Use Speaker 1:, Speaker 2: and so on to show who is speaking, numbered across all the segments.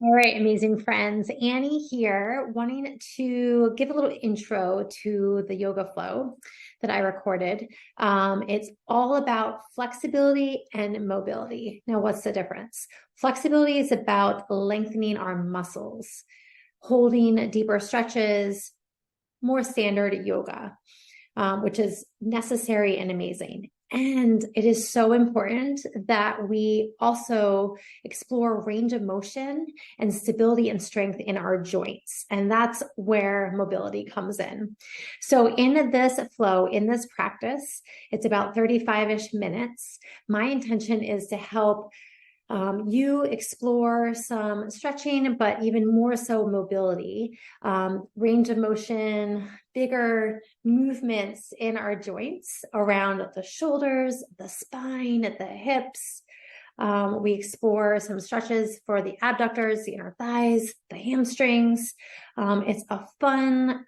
Speaker 1: All right, amazing friends. Annie here, wanting to give a little intro to the yoga flow that I recorded. It's all about flexibility and mobility. Now, what's the difference? Flexibility is about lengthening our muscles, holding deeper stretches, more standard yoga, which is necessary and amazing. And it is so important that we also explore range of motion and stability and strength in our joints. And that's where mobility comes in. So in this flow, in this practice, it's about 35-ish minutes. My intention is to help you explore some stretching, but even more so mobility, range of motion, bigger movements in our joints around the shoulders, the spine, the hips. We explore some stretches for the abductors, the inner thighs, the hamstrings. It's a fun,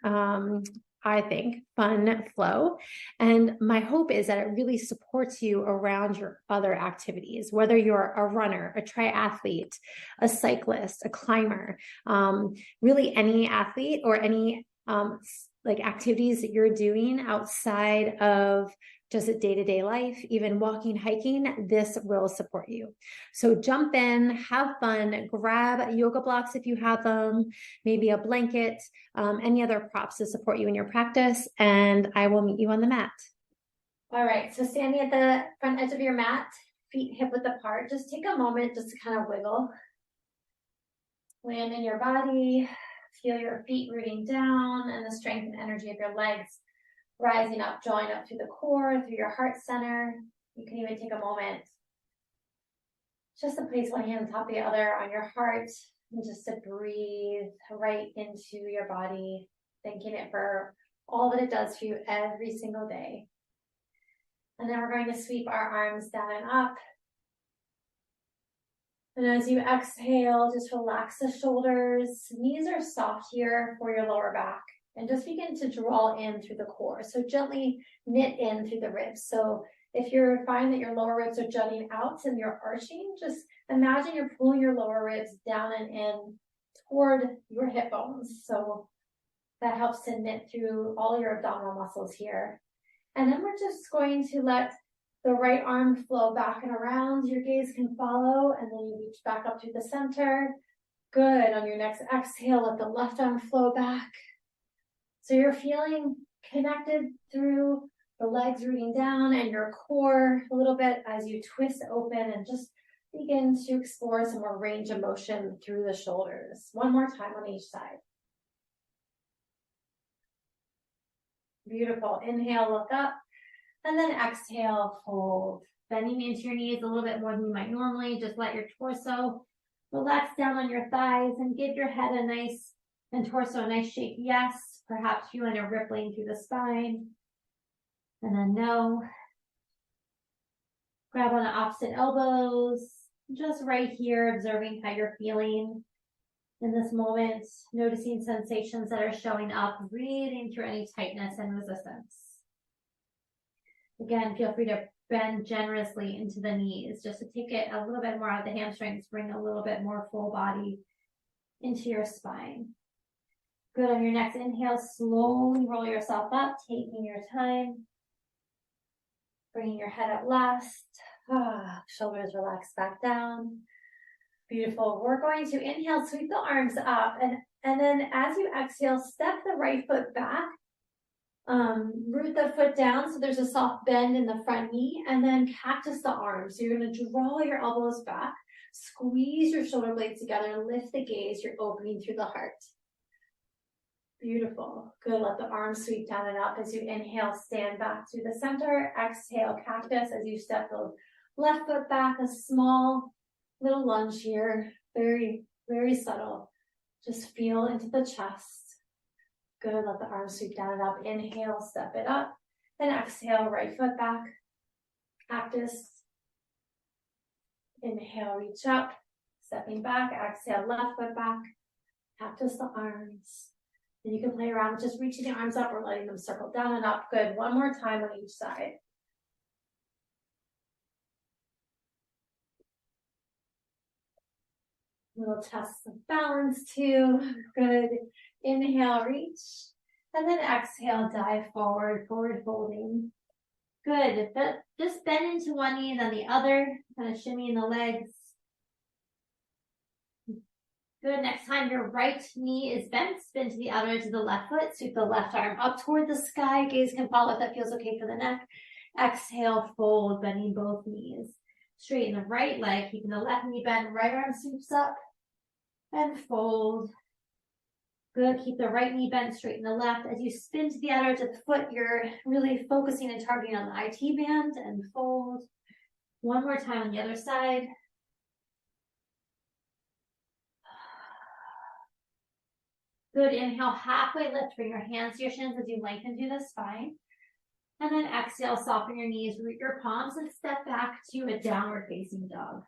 Speaker 1: I think, fun flow. And my hope is that it really supports you around your other activities, whether you're a runner, a triathlete, a cyclist, a climber, really any athlete or any like activities that you're doing outside of just a day-to-day life, even walking, hiking, this will support you. So jump in, have fun, grab yoga blocks if you have them, maybe a blanket, any other props to support you in your practice, and I will meet you on the mat. All right, so standing at the front edge of your mat, feet hip width apart, just take a moment just to kind of wiggle. Land in your body, feel your feet rooting down and the strength and energy of your legs rising up, drawing up through the core, through your heart center. You can even take a moment just to place one hand on top of the other on your heart and just to breathe right into your body, thanking it for all that it does for you every single day. And then we're going to sweep our arms down and up. And as you exhale, just relax the shoulders. Knees are soft here for your lower back. And just begin to draw in through the core. So gently knit in through the ribs. So if you find that your lower ribs are jutting out and you're arching, just imagine you're pulling your lower ribs down and in toward your hip bones. So that helps to knit through all your abdominal muscles here. And then we're just going to let the right arm flow back and around. Your gaze can follow, and then you reach back up through the center. Good. On your next exhale, let the left arm flow back. So you're feeling connected through the legs rooting down and your core a little bit as you twist open and just begin to explore some more range of motion through the shoulders. One more time on each side. Beautiful. Inhale, look up, and then exhale, fold. Bending into your knees a little bit more than you might normally. Just let your torso relax down on your thighs and give your head a nice, and torso a nice shake. Yes. Perhaps feeling a rippling through the spine. And then no. Grab on the opposite elbows. Just right here, observing how you're feeling in this moment. Noticing sensations that are showing up. Breathing through any tightness and resistance. Again, feel free to bend generously into the knees. Just to take it a little bit more out of the hamstrings. Bring a little bit more full body into your spine. Good. On your next inhale, slowly roll yourself up, taking your time. Bringing your head up last. Shoulders relax back down. Beautiful. We're going to inhale, sweep the arms up. And then as you exhale, step the right foot back. Root the foot down so there's a soft bend in the front knee. And then cactus the arms. So you're going to draw your elbows back. Squeeze your shoulder blades together. Lift the gaze. You're opening through the heart. Beautiful. Good. Let the arms sweep down and up as you inhale, stand back to the center. Exhale, cactus as you step the left foot back. A small little lunge here. Very, very subtle. Just feel into the chest. Good. Let the arms sweep down and up. Inhale, step it up. And exhale, right foot back. Cactus. Inhale, reach up. Stepping back. Exhale, left foot back. Cactus the arms. And you can play around with just reaching the arms up or letting them circle down and up. Good. One more time on each side. Little tests of balance too. Good. Inhale, reach. And then exhale, dive forward, forward folding. Good. Just bend into one knee and then the other. Kind of shimmy in the legs. Good. Next time your right knee is bent, spin to the outer edge of the left foot. Sweep the left arm up toward the sky. Gaze can follow if that feels okay for the neck. Exhale, fold, bending both knees. Straighten the right leg, keeping the left knee bent. Right arm sweeps up and fold. Good. Keep the right knee bent, straighten the left. As you spin to the outer edge of the foot, you're really focusing and targeting on the IT band and fold. One more time on the other side. Good. Inhale, halfway lift. Bring your hands to your shins as you lengthen through the spine. And then exhale, soften your knees, root your palms, and step back to a downward facing dog.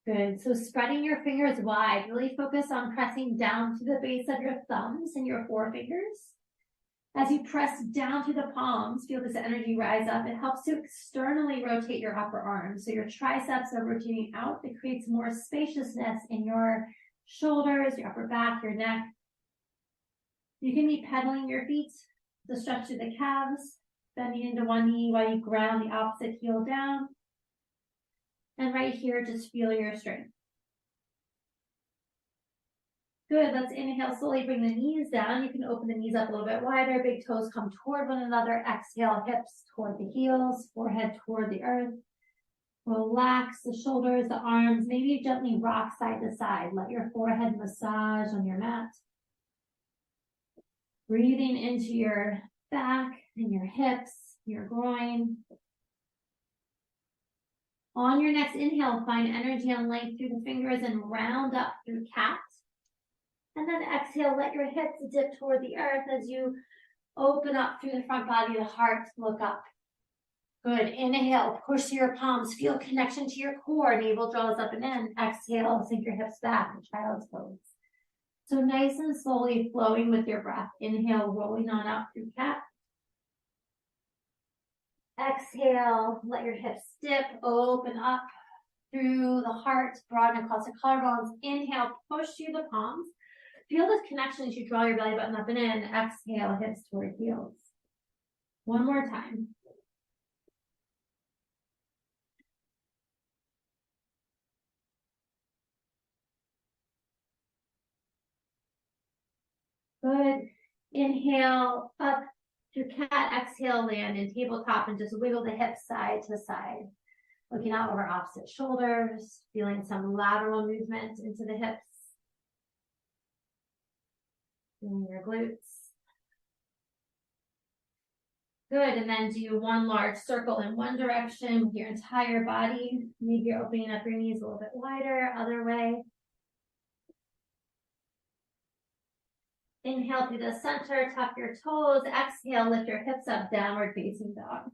Speaker 1: Good. So spreading your fingers wide, really focus on pressing down to the base of your thumbs and your forefingers. As you press down to the palms, feel this energy rise up. It helps to externally rotate your upper arms. So your triceps are rotating out. It creates more spaciousness in your shoulders, your upper back, your neck. You can be pedaling your feet to stretch through the calves, bending into one knee while you ground the opposite heel down. And right here, just feel your strength. Good. Let's inhale, slowly bring the knees down. You can open the knees up a little bit wider. Big toes come toward one another. Exhale, hips toward the heels, forehead toward the earth. Relax the shoulders, the arms. Maybe gently rock side to side. Let your forehead massage on your mat. Breathing into your back and your hips, your groin. On your next inhale, find energy and length through the fingers and round up through cat. And then exhale, let your hips dip toward the earth as you open up through the front body, the heart, look up. Good. Inhale, push to your palms, feel connection to your core. Navel draws up and in. Exhale, sink your hips back, child's pose. So nice and slowly flowing with your breath. Inhale, rolling on up through cat. Exhale, let your hips dip, open up through the heart, broaden across the collarbones. Inhale, push through the palms. Feel this connection as you draw your belly button up and in. Exhale, hips toward heels. One more time. Good. Inhale, up through cat. Exhale, land in tabletop and just wiggle the hips side to side. Looking out over opposite shoulders, feeling some lateral movement into the hips. Feeling your glutes. Good, and then do one large circle in one direction with your entire body. Maybe you're opening up your knees a little bit wider, other way. Inhale through the center, tuck your toes. Exhale, lift your hips up, downward facing dog.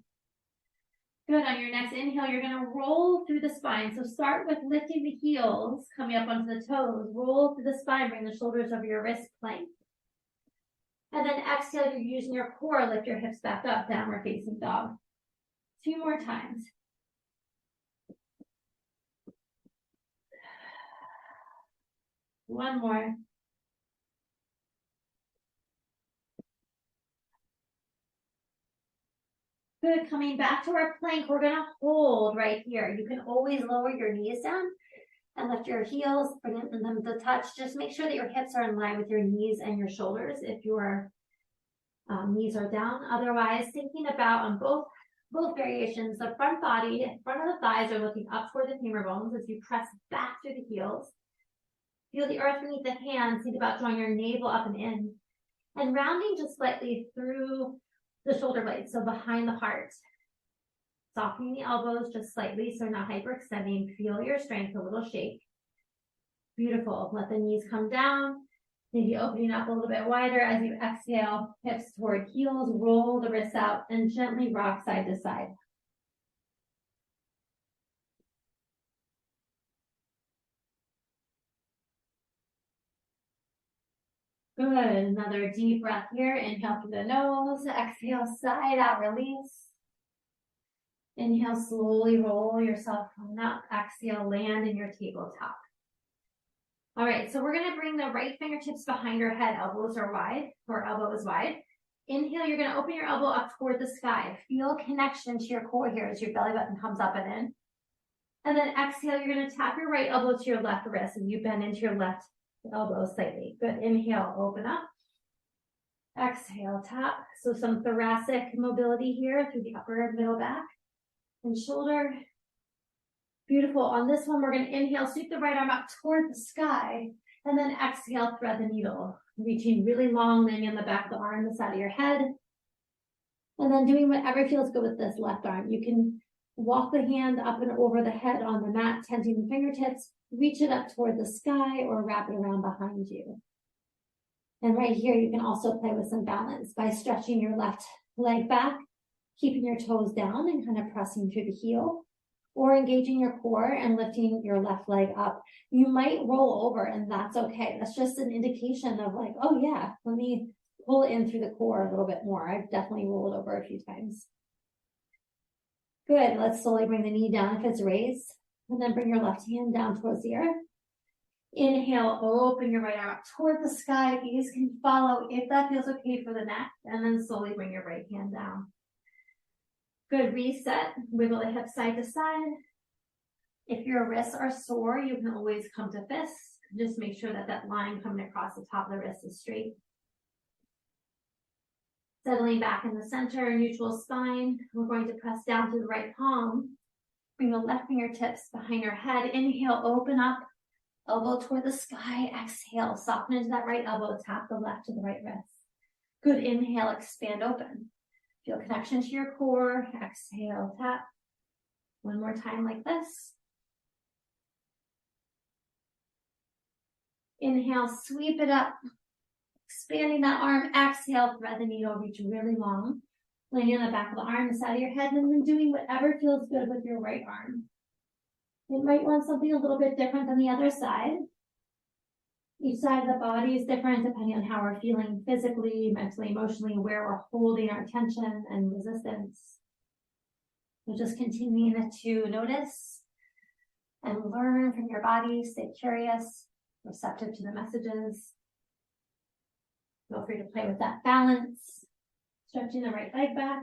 Speaker 1: Good, on your next inhale, you're gonna roll through the spine. So start with lifting the heels, coming up onto the toes. Roll through the spine, bring the shoulders over your wrist, plank. And then exhale, you're using your core, lift your hips back up, downward facing dog. 2 more times. One more. Good, coming back to our plank, we're gonna hold right here. You can always lower your knees down and lift your heels, bring them to touch. Just make sure that your hips are in line with your knees and your shoulders if your knees are down. Otherwise, thinking about on both variations, the front body, front of the thighs are looking up toward the femur bones as you press back through the heels. Feel the earth beneath the hands. Think about drawing your navel up and in. And rounding just slightly through the shoulder blades, so behind the heart. Softening the elbows just slightly, so not hyperextending. Feel your strength, a little shake. Beautiful. Let the knees come down. Maybe opening up a little bit wider as you exhale, hips toward heels, roll the wrists out, and gently rock side to side. Good. Another deep breath here. Inhale through the nose. Exhale, side out, release. Inhale, slowly roll yourself on up. Exhale, land in your tabletop. All right, so we're gonna bring the right fingertips behind your head, elbows are wide, or elbow is wide. Inhale, you're gonna open your elbow up toward the sky. Feel connection to your core here as your belly button comes up and in. And then exhale, you're gonna tap your right elbow to your left wrist and you bend into your left elbow slightly. Good, inhale, open up. Exhale, tap. So some thoracic mobility here through the upper middle back and shoulder. Beautiful. On this one, we're going to inhale, sweep the right arm up toward the sky, and then exhale, thread the needle, reaching really long, laying in the back of the arm, the side of your head. And then doing whatever feels good with this left arm. You can walk the hand up and over the head on the mat, tenting the fingertips, reach it up toward the sky, or wrap it around behind you. And right here, you can also play with some balance by stretching your left leg back, keeping your toes down and kind of pressing through the heel, or engaging your core and lifting your left leg up. You might roll over and that's okay. That's just an indication of like, oh yeah, let me pull it in through the core a little bit more. I've definitely rolled over a few times. Good, let's slowly bring the knee down if it's raised, and then bring your left hand down towards the earth. Inhale, open your right arm up toward the sky. Gaze can follow if that feels okay for the neck, and then slowly bring your right hand down. Good, reset, wiggle the hips side to side. If your wrists are sore, you can always come to fists. Just make sure that that line coming across the top of the wrist is straight. Settling back in the center, neutral spine. We're going to press down through the right palm. Bring the left fingertips behind your head. Inhale, open up, elbow toward the sky. Exhale, soften into that right elbow, tap the left to the right wrist. Good, inhale, expand open. Feel connection to your core. Exhale, tap. One more time like this. Inhale, sweep it up. Expanding that arm. Exhale, thread the needle, reach really long. Laying on the back of the arm, the side of your head, and then doing whatever feels good with your right arm. You might want something a little bit different than the other side. Each side of the body is different depending on how we're feeling physically, mentally, emotionally, where we're holding our tension and resistance. So just continuing to notice and learn from your body. Stay curious, receptive to the messages. Feel free to play with that balance. Stretching the right leg back.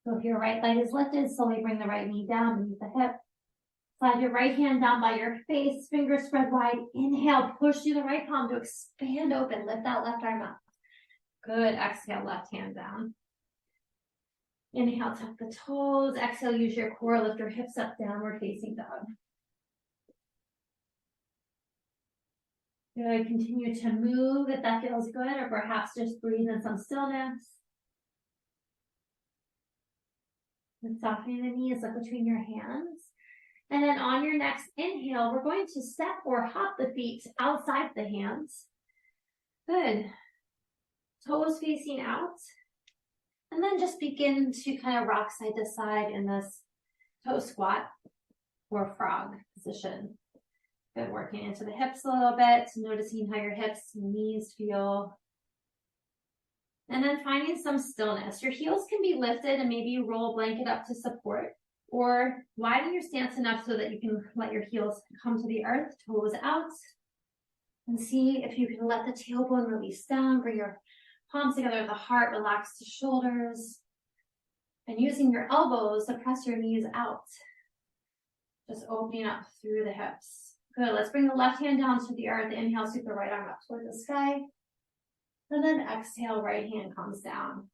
Speaker 1: So if your right leg is lifted, slowly bring the right knee down beneath the hip. Slide your right hand down by your face, fingers spread wide. Inhale, push through the right palm to expand open. Lift that left arm up. Good, exhale, left hand down. Inhale, tuck the toes. Exhale, use your core, lift your hips up, downward facing dog. Good, continue to move if that feels good, or perhaps just breathe in some stillness. And softening the knees, look between your hands. And then on your next inhale, we're going to step or hop the feet outside the hands. Good. Toes facing out. And then just begin to kind of rock side to side in this toe squat or frog position. Good, working into the hips a little bit, noticing how your hips and knees feel. And then finding some stillness. Your heels can be lifted and maybe you roll a blanket up to support. Or widen your stance enough so that you can let your heels come to the earth, toes out. And see if you can let the tailbone release down, bring your palms together at the heart, relax the shoulders. And using your elbows to press your knees out. Just opening up through the hips. Good, let's bring the left hand down to the earth. Inhale, sweep the right arm up toward the sky. And then exhale, right hand comes down.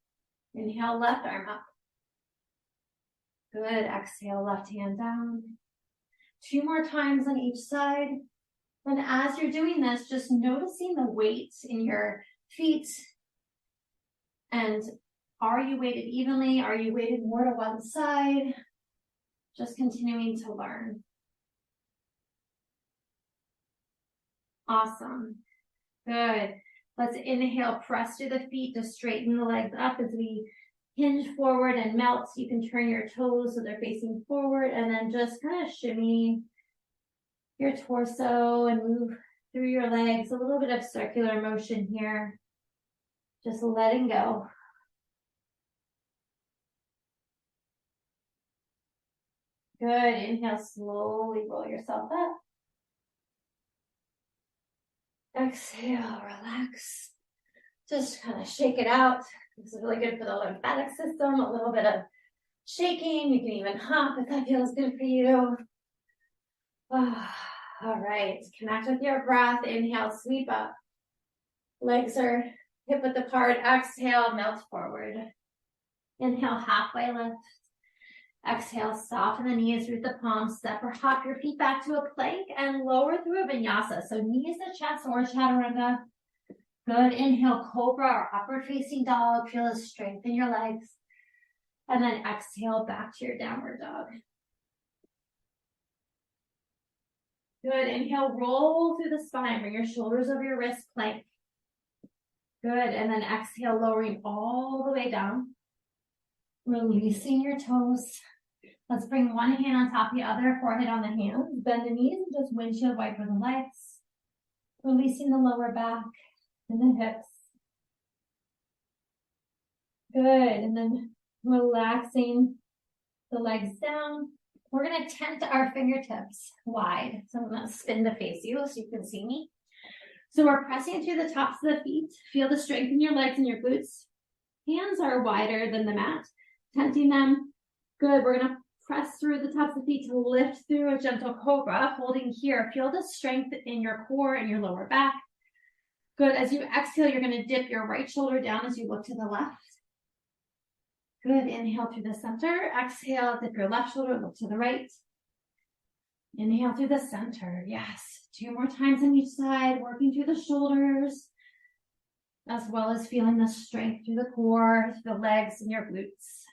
Speaker 1: Inhale, left arm up. Good, exhale, left hand down. 2 more times on each side. And as you're doing this, just noticing the weight in your feet. And are you weighted evenly? Are you weighted more to one side? Just continuing to learn. Awesome. Good. Let's inhale, press through the feet to straighten the legs up as we hinge forward and melt. You can turn your toes so they're facing forward and then just kind of shimmy your torso and move through your legs. A little bit of circular motion here. Just letting go. Good. Inhale, slowly roll yourself up. Exhale, relax. Just kind of shake it out. This is really good for the lymphatic system. A little bit of shaking. You can even hop if that feels good for you. Oh, all right. Connect with your breath. Inhale, sweep up. Legs are hip width apart. Exhale, melt forward. Inhale, halfway lift. Exhale, soften the knees, root the palms, step or hop your feet back to a plank and lower through a vinyasa. So knees to chest or chaturanga. Good. Inhale, cobra or upward facing dog. Feel the strength in your legs. And then exhale back to your downward dog. Good. Inhale, roll through the spine. Bring your shoulders over your wrist, plank. Good. And then exhale, lowering all the way down. Releasing your toes. Let's bring one hand on top of the other, forehead on the hands. Bend the knees and just windshield wiper the legs. Releasing the lower back and the hips. Good. And then relaxing the legs down. We're going to tent our fingertips wide. So I'm going to spin to face you so you can see me. So we're pressing through the tops of the feet. Feel the strength in your legs and your glutes. Hands are wider than the mat. Tenting them. Good. We're going to press through the tops of the feet to lift through a gentle cobra. Holding here. Feel the strength in your core and your lower back. Good. As you exhale, you're going to dip your right shoulder down as you look to the left. Good. Inhale through the center. Exhale, dip your left shoulder, look to the right. Inhale through the center. Yes. 2 more times on each side, working through the shoulders, as well as feeling the strength through the core, through the legs and your glutes.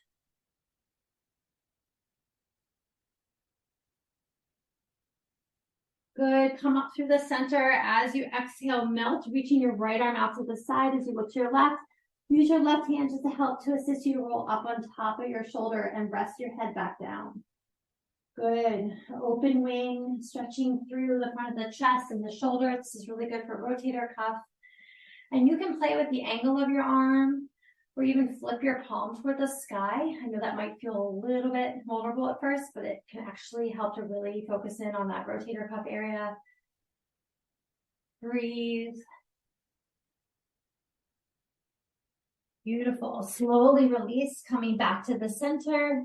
Speaker 1: Good. Come up through the center. As you exhale, melt, reaching your right arm out to the side as you look to your left. Use your left hand just to help to assist you to roll up on top of your shoulder and rest your head back down. Good. Open wing, stretching through the front of the chest and the shoulder. This is really good for rotator cuff. And you can play with the angle of your arm or even flip your palm toward the sky. I know that might feel a little bit vulnerable at first, but it can actually help to really focus in on that rotator cuff area. Breathe. Beautiful. Slowly release, coming back to the center.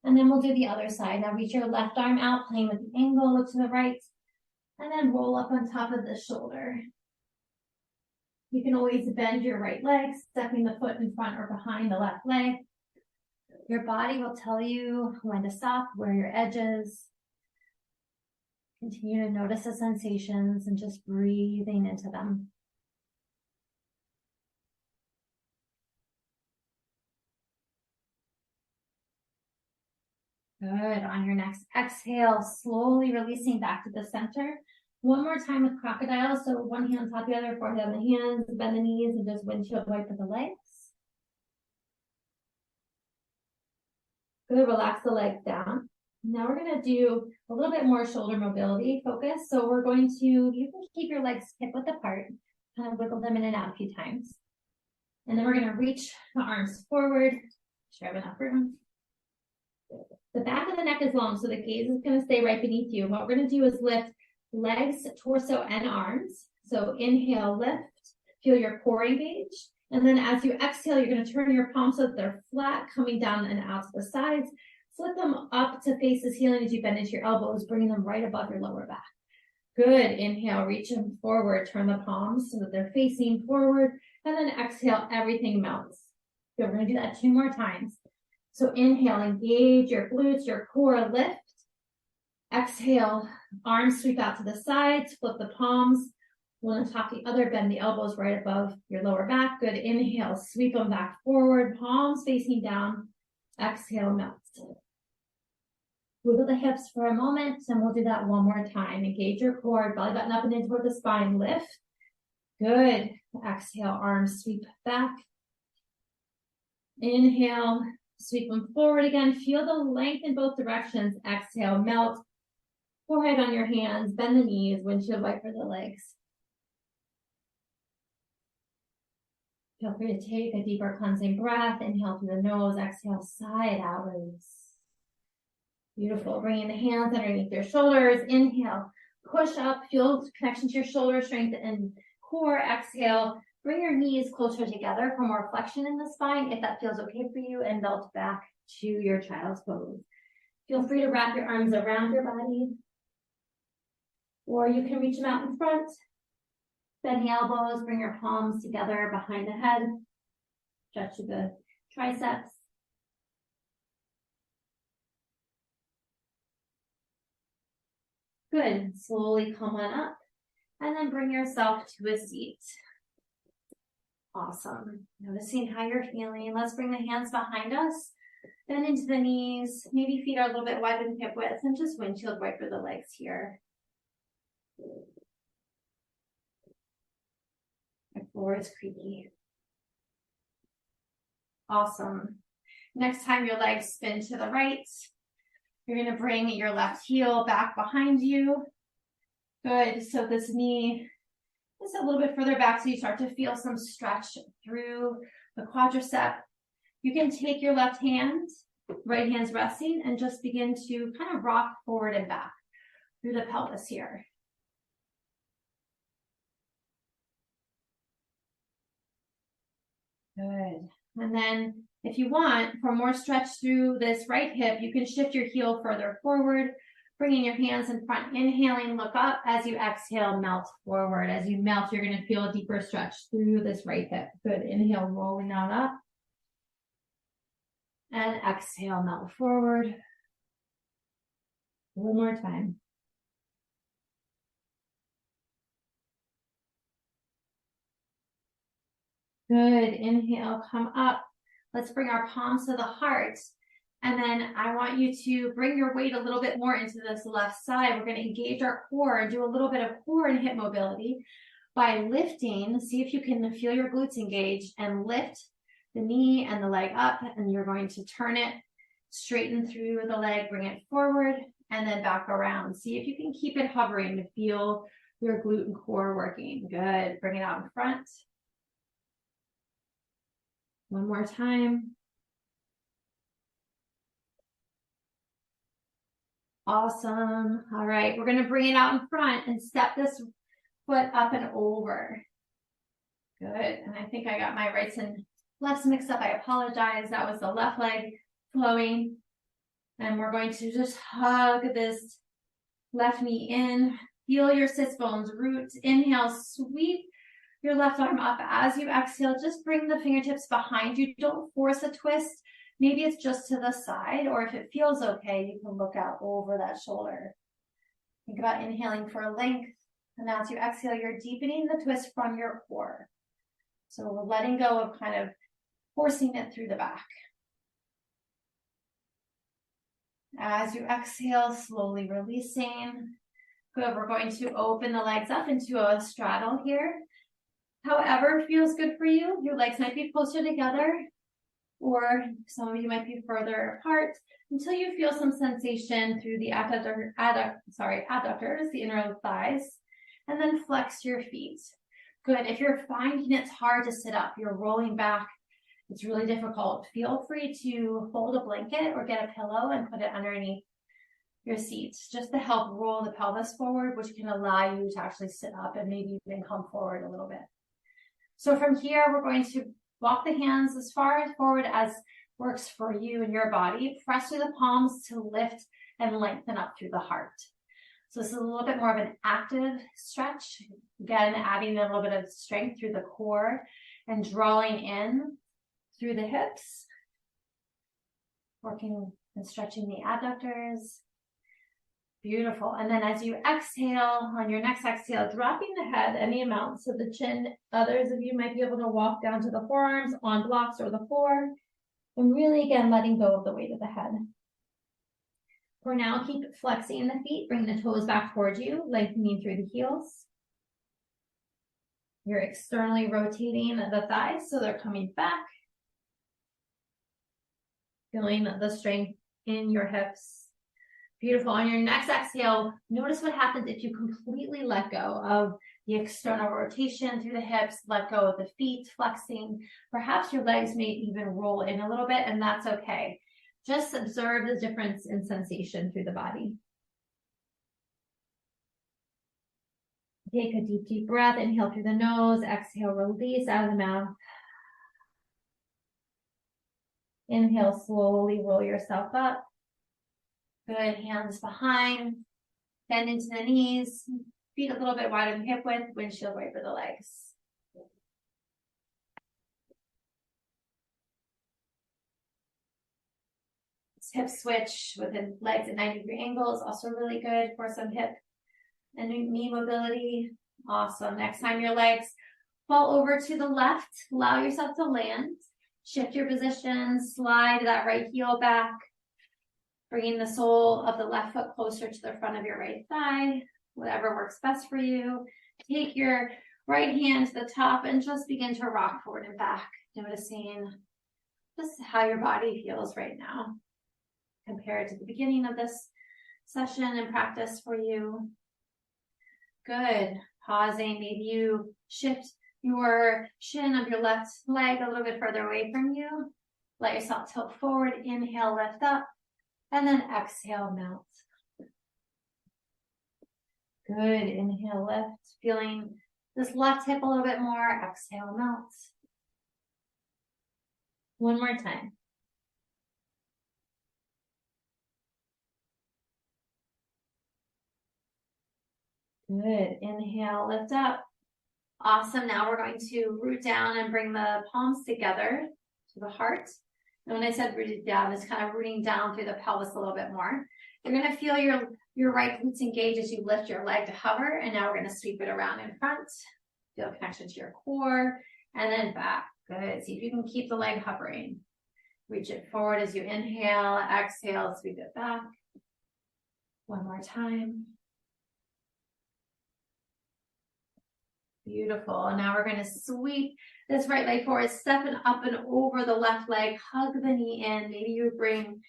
Speaker 1: And then we'll do the other side. Now reach your left arm out, playing with the angle, look to the right, and then roll up on top of the shoulder. You can always bend your right leg, stepping the foot in front or behind the left leg. Your body will tell you when to stop, where your edge is. Continue to notice the sensations and just breathing into them. Good. On your next exhale, slowly releasing back to the center. One more time with crocodile. So one hand on top of the other, forehead on the hands, bend the knees, and just windshield wiper the legs. Good. Relax the legs down. Now we're going to do a little bit more shoulder mobility focus. So we're going to, you can keep your legs hip width apart, kind of wiggle them in and out a few times. And then we're going to reach the arms forward. Sure I have enough room. The back of the neck is long, so the gaze is going to stay right beneath you. What we're going to do is lift legs, torso, and arms. So inhale, lift, feel your core engage. And then as you exhale, you're going to turn your palms so that they're flat, coming down and out to the sides. Flip them up to face the ceiling as you bend into your elbows, bringing them right above your lower back. Good. Inhale, reach them forward, turn the palms so that they're facing forward. And then exhale, everything melts. So we're going to do that 2 more times. So inhale, engage your glutes, your core, lift. Exhale, arms sweep out to the sides, flip the palms. One on top of the other, bend the elbows right above your lower back. Good. Inhale, sweep them back forward, palms facing down. Exhale, melt. Wiggle the hips for a moment, and we'll do that 1 more time. Engage your core, belly button up and in toward the spine. Lift. Good. Exhale, arms sweep back. Inhale. Sweep them forward again. Feel the length in both directions. Exhale, melt. Forehead on your hands. Bend the knees. Windshield wiper the legs. Feel free to take a deeper cleansing breath. Inhale through the nose. Exhale, sigh it out. Release. Beautiful. Bringing the hands underneath your shoulders. Inhale, push up, feel connection to your shoulder strength and core. Exhale, bring your knees closer together for more flexion in the spine if that feels okay for you, and melt back to your child's pose. Feel free to wrap your arms around your body, or you can reach them out in front. Bend the elbows, bring your palms together behind the head. Stretch the triceps. Good. Slowly come on up and then bring yourself to a seat. Awesome. Noticing how you're feeling. Let's bring the hands behind us. Bend into the knees. Maybe feet are a little bit wider than hip width, and just windshield wiper the legs here. My floor is creaky. Awesome. Next time your legs spin to the right, you're going to bring your left heel back behind you. Good. So this knee is a little bit further back so you start to feel some stretch through the quadricep. You can take your left hand, right hand's resting, and just begin to kind of rock forward and back through the pelvis here. Good. And then if you want, for more stretch through this right hip, you can shift your heel further forward, bringing your hands in front, inhaling, look up. As you exhale, melt forward. As you melt, you're going to feel a deeper stretch through this right hip. Good. Inhale, rolling out up. And exhale, melt forward. One more time. Good. Inhale, come up. Let's bring our palms to the heart. And then I want you to bring your weight a little bit more into this left side. We're going to engage our core and do a little bit of core and hip mobility by lifting. See if you can feel your glutes engaged and lift the knee and the leg up. And you're going to turn it, straighten through the leg, bring it forward, and then back around. See if you can keep it hovering to feel your glute and core working. Good. Bring it out in front. One more time. Awesome. All right, we're going to bring it out in front and step this foot up and over. Good. And I think I got my rights and lefts mixed up. I apologize. That was the left leg flowing. And we're going to just hug this left knee in. Feel your sits bones, roots. Inhale, sweep your left arm up. As you exhale, just bring the fingertips behind you. Don't force a twist. Maybe it's just to the side, or if it feels okay, you can look out over that shoulder. Think about inhaling for length, and as you exhale, you're deepening the twist from your core. So we're letting go of kind of forcing it through the back. As you exhale, slowly releasing. Good, we're going to open the legs up into a straddle here. However feels good for you. Your legs might be closer together, or some of you might be further apart until you feel some sensation through the abductors, the inner thighs, and then flex your feet. Good. If you're finding it's hard to sit up, you're rolling back, it's really difficult, feel free to fold a blanket or get a pillow and put it underneath your seat just to help roll the pelvis forward, which can allow you to actually sit up and maybe even come forward a little bit. So from here, we're going to walk the hands as far forward as works for you and your body. Press through the palms to lift and lengthen up through the heart. So this is a little bit more of an active stretch. Again, adding a little bit of strength through the core and drawing in through the hips. Working and stretching the abductors. Beautiful. And then as you exhale, on your next exhale, dropping the head any amount. So the chin, others of you might be able to walk down to the forearms on blocks or the floor. And really, again, letting go of the weight of the head. For now, keep flexing the feet. Bring the toes back towards you, lengthening through the heels. You're externally rotating the thighs, so they're coming back. Feeling the strength in your hips. Beautiful. On your next exhale, notice what happens if you completely let go of the external rotation through the hips, let go of the feet flexing. Perhaps your legs may even roll in a little bit, and that's okay. Just observe the difference in sensation through the body. Take a deep, deep breath. Inhale through the nose. Exhale, release out of the mouth. Inhale, slowly roll yourself up. Good, hands behind. Bend into the knees. Feet a little bit wider than hip width. Windshield wiper the legs. Hip switch with the legs at 90-degree angles. Also really good for some hip and knee mobility. Awesome. Next time your legs fall over to the left, allow yourself to land. Shift your position, slide that right heel back, bringing the sole of the left foot closer to the front of your right thigh, whatever works best for you. Take your right hand to the top and just begin to rock forward and back, noticing just how your body feels right now compared to the beginning of this session and practice for you. Good. Pausing, maybe you shift your shin of your left leg a little bit further away from you. Let yourself tilt forward. Inhale, lift up, and then exhale, melt. Good. Inhale, lift. Feeling this left hip a little bit more. Exhale, melt. One more time. Good. Inhale, lift up. Awesome. Now we're going to root down and bring the palms together to the heart. And when I said rooted down, it's kind of rooting down through the pelvis a little bit more. You're going to feel your right glutes engage as you lift your leg to hover. And now we're going to sweep it around in front. Feel a connection to your core and then back. Good. See if you can keep the leg hovering. Reach it forward as you inhale, exhale, sweep it back. One more time. Beautiful. And now we're going to sweep this right leg forward, stepping up and over the left leg. Hug the knee in. Maybe you bring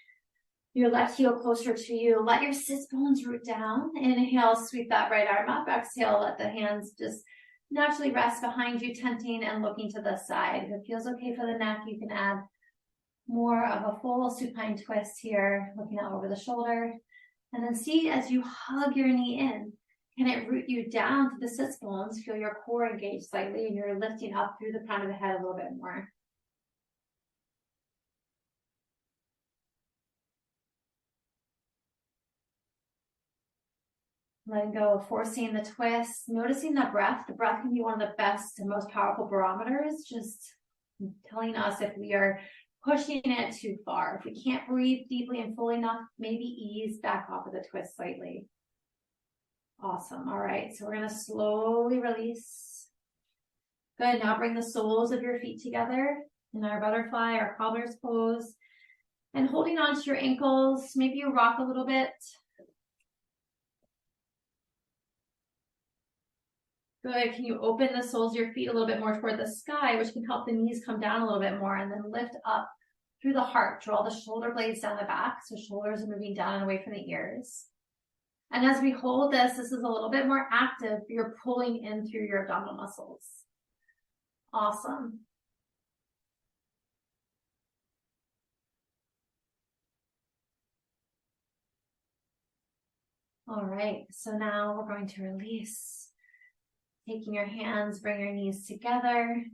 Speaker 1: your left heel closer to you. Let your sits bones root down. Inhale, sweep that right arm up. Exhale, let the hands just naturally rest behind you, tenting and looking to the side. If it feels okay for the neck, you can add more of a full supine twist here, looking out over the shoulder. And then see as you hug your knee in, can it root you down to the sits bones? Feel your core engage slightly and you're lifting up through the crown of the head a little bit more. Letting go of forcing the twist, noticing the breath. The breath can be one of the best and most powerful barometers, just telling us if we are pushing it too far. If we can't breathe deeply and fully enough, maybe ease back off of the twist slightly. Awesome. All right. So we're going to slowly release. Good. Now bring the soles of your feet together in our butterfly, our cobbler's pose. And holding on to your ankles, maybe you rock a little bit. Good. Can you open the soles of your feet a little bit more toward the sky, which can help the knees come down a little bit more, and then lift up through the heart. Draw the shoulder blades down the back, so shoulders are moving down and away from the ears. And as we hold this is a little bit more active. You're pulling in through your abdominal muscles. Awesome. All right, so now we're going to release. Taking your hands, bring your knees together.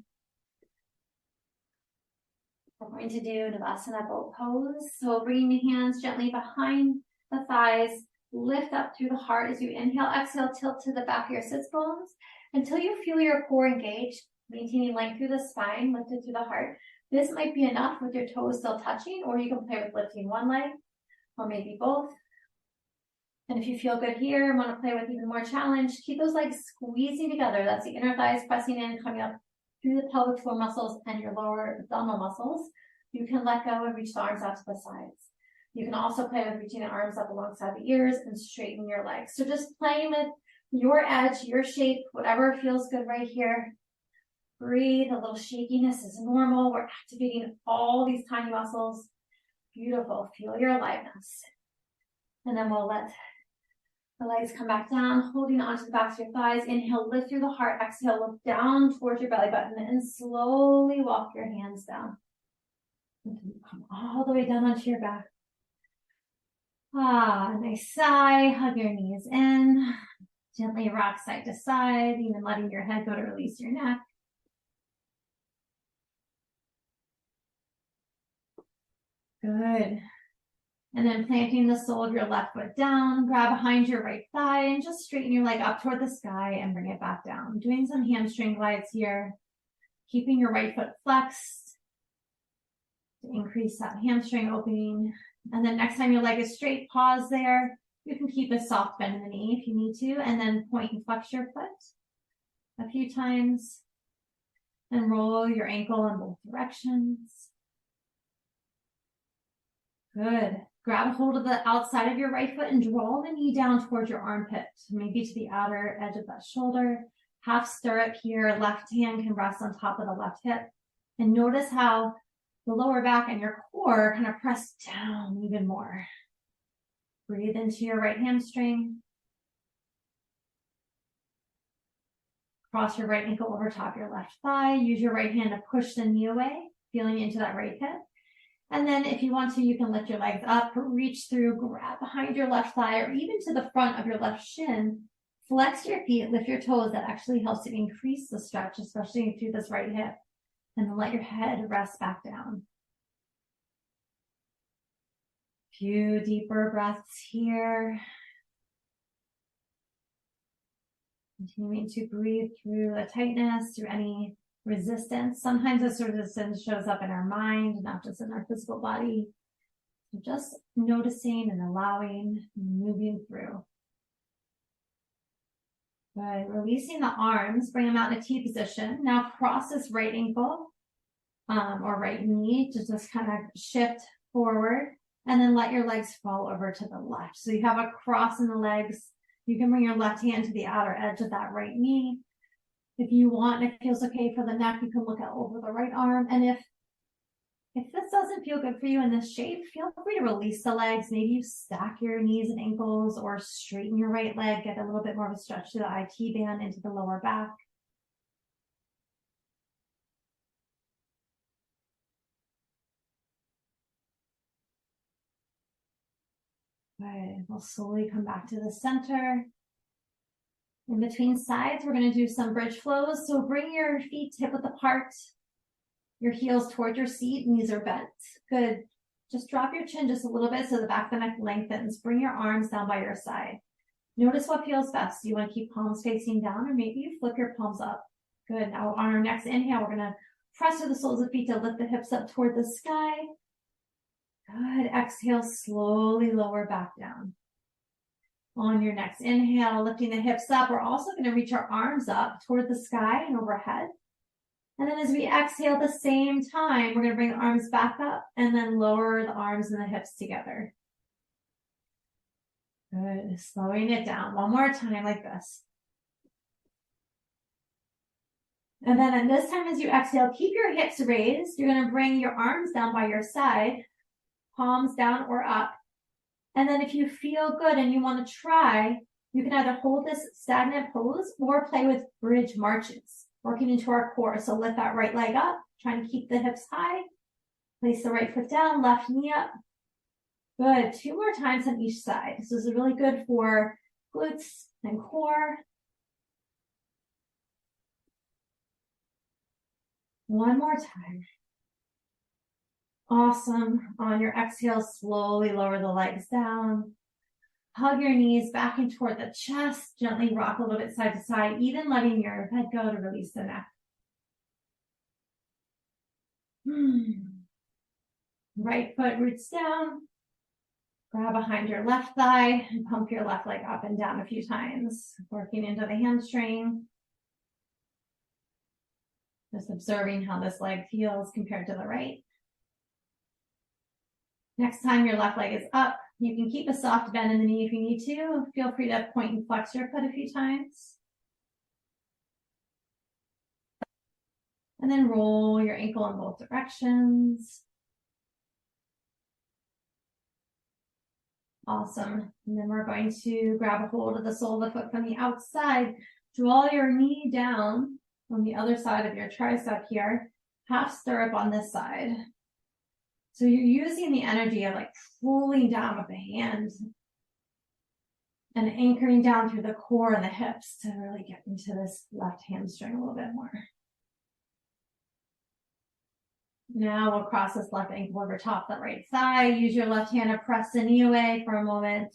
Speaker 1: We're going to do Navasana boat pose. So bringing the hands gently behind the thighs, lift up through the heart as you inhale, exhale, tilt to the back of your sits bones until you feel your core engage, maintaining length through the spine, lifted through the heart. This might be enough with your toes still touching, or you can play with lifting one leg or maybe both. And if you feel good here and want to play with even more challenge, keep those legs squeezing together. That's the inner thighs pressing in, coming up through the pelvic floor muscles and your lower abdominal muscles. You can let go and reach the arms out to the sides. You can also play with reaching the arms up alongside the ears and straighten your legs. So just playing with your edge, your shape, whatever feels good right here. Breathe. A little shakiness is normal. We're activating all these tiny muscles. Beautiful. Feel your aliveness. And then we'll let the legs come back down, holding onto the backs of your thighs. Inhale, lift through the heart. Exhale, look down towards your belly button and slowly walk your hands down. Come all the way down onto your back. Nice sigh. Hug your knees in. Gently rock side to side, even letting your head go to release your neck. Good. And then planting the sole of your left foot down, grab behind your right thigh and just straighten your leg up toward the sky and bring it back down. Doing some hamstring glides here, keeping your right foot flexed to increase that hamstring opening. And then next time your leg is straight, pause there. You can keep a soft bend in the knee if you need to, and then point and flex your foot a few times. And roll your ankle in both directions. Good. Grab a hold of the outside of your right foot and draw the knee down towards your armpit, maybe to the outer edge of that shoulder. Half stirrup here, left hand can rest on top of the left hip. And notice how the lower back and your core kind of press down even more. Breathe into your right hamstring. Cross your right ankle over top your left thigh. Use your right hand to push the knee away, feeling into that right hip. And then if you want to, you can lift your legs up, reach through, grab behind your left thigh, or even to the front of your left shin. Flex your feet, lift your toes. That actually helps to increase the stretch, especially through this right hip. And then let your head rest back down. Few deeper breaths here. Continuing to breathe through the tightness, through any resistance. Sometimes this resistance shows up in our mind, not just in our physical body. So just noticing and allowing, and moving through. Good. Releasing the arms, bring them out in a T position. Now cross this right ankle or right knee to just kind of shift forward, and then let your legs fall over to the left. So you have a cross in the legs. You can bring your left hand to the outer edge of that right knee. If you want, and it feels okay for the neck, you can look out over the right arm. And if this doesn't feel good for you in this shape, feel free to release the legs. Maybe you stack your knees and ankles or straighten your right leg, get a little bit more of a stretch to the IT band into the lower back. Good. We'll slowly come back to the center. In between sides, we're going to do some bridge flows. So bring your feet hip width apart, your heels toward your seat, knees are bent. Good. Just drop your chin just a little bit so the back of the neck lengthens. Bring your arms down by your side. Notice what feels best. Do you want to keep palms facing down, or maybe you flip your palms up? Good. Now on our next inhale, we're going to press through the soles of feet to lift the hips up toward the sky. Good. Exhale, slowly lower back down. On your next inhale, lifting the hips up, we're also going to reach our arms up toward the sky and overhead. And then as we exhale at the same time, we're going to bring the arms back up and then lower the arms and the hips together. Good. Slowing it down. One more time like this. And then at this time, as you exhale, keep your hips raised. You're going to bring your arms down by your side, palms down or up. And then if you feel good and you want to try, you can either hold this stagnant pose or play with bridge marches, working into our core. So lift that right leg up, trying to keep the hips high. Place the right foot down, left knee up. Good. 2 more times on each side. This is really good for glutes and core. One more time. Awesome. On your exhale, slowly lower the legs down. Hug your knees back in toward the chest. Gently rock a little bit side to side, even letting your head go to release the neck. Right foot roots down. Grab behind your left thigh and pump your left leg up and down a few times, working into the hamstring. Just observing how this leg feels compared to the right. Next time your left leg is up, you can keep a soft bend in the knee if you need to. Feel free to point and flex your foot a few times. And then roll your ankle in both directions. Awesome. And then we're going to grab a hold of the sole of the foot from the outside. Draw your knee down on the other side of your tricep here. Half stirrup on this side. So you're using the energy of like pulling down with the hands and anchoring down through the core and the hips to really get into this left hamstring a little bit more. Now we'll cross this left ankle over top the right thigh. Use your left hand to press the knee away for a moment.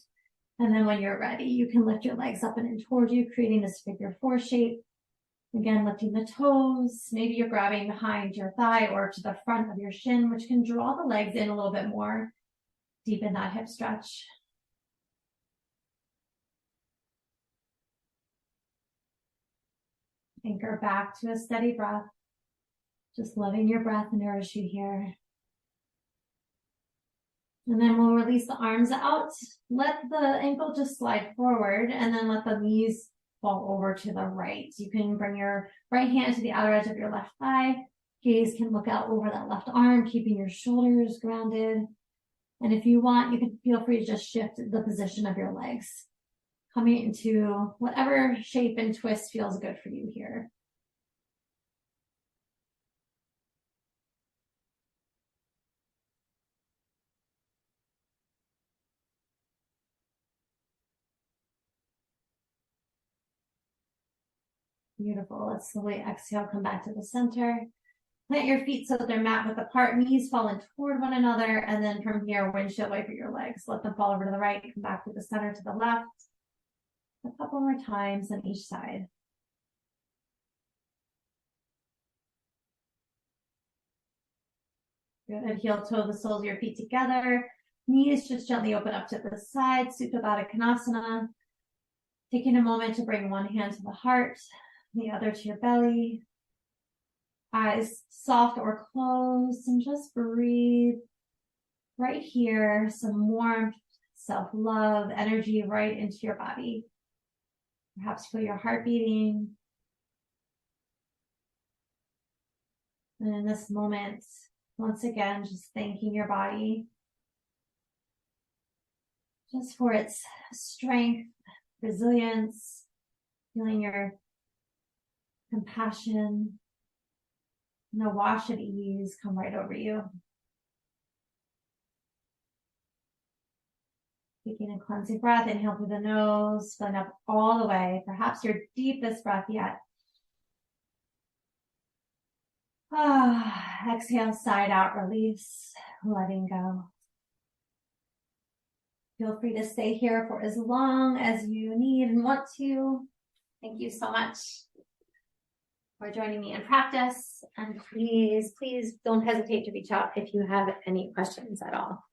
Speaker 1: And then when you're ready, you can lift your legs up and in towards you, creating this figure four shape. Again, lifting the toes. Maybe you're grabbing behind your thigh or to the front of your shin, which can draw the legs in a little bit more. Deepen that hip stretch. Anchor back to a steady breath. Just letting your breath nourish you here. And then we'll release the arms out. Let the ankle just slide forward and then let the knees fall over to the right. You can bring your right hand to the outer edge of your left thigh. Gaze can look out over that left arm, keeping your shoulders grounded. And if you want, you can feel free to just shift the position of your legs, coming into whatever shape and twist feels good for you here. Beautiful. Let's slowly exhale, come back to the center. Plant your feet so that they're mat width apart, knees falling toward one another, and then from here, windshield wiper your legs. Let them fall over to the right, come back to the center, to the left. A couple more times on each side. Good. Heel toe the soles of your feet together. Knees just gently open up to the side, Supta Baddha Konasana. Taking a moment to bring one hand to the heart, the other to your belly. Eyes soft or closed, and just breathe right here. Some warmth, self-love, energy right into your body. Perhaps feel your heart beating. And in this moment, once again, just thanking your body just for its strength, resilience, feeling your compassion, and a wash of ease come right over you. Taking a cleansing breath, inhale through the nose, filling up all the way, perhaps your deepest breath yet. Exhale, side out, release, letting go. Feel free to stay here for as long as you need and want to. Thank you so much for joining me in practice. And please, please don't hesitate to reach out if you have any questions at all.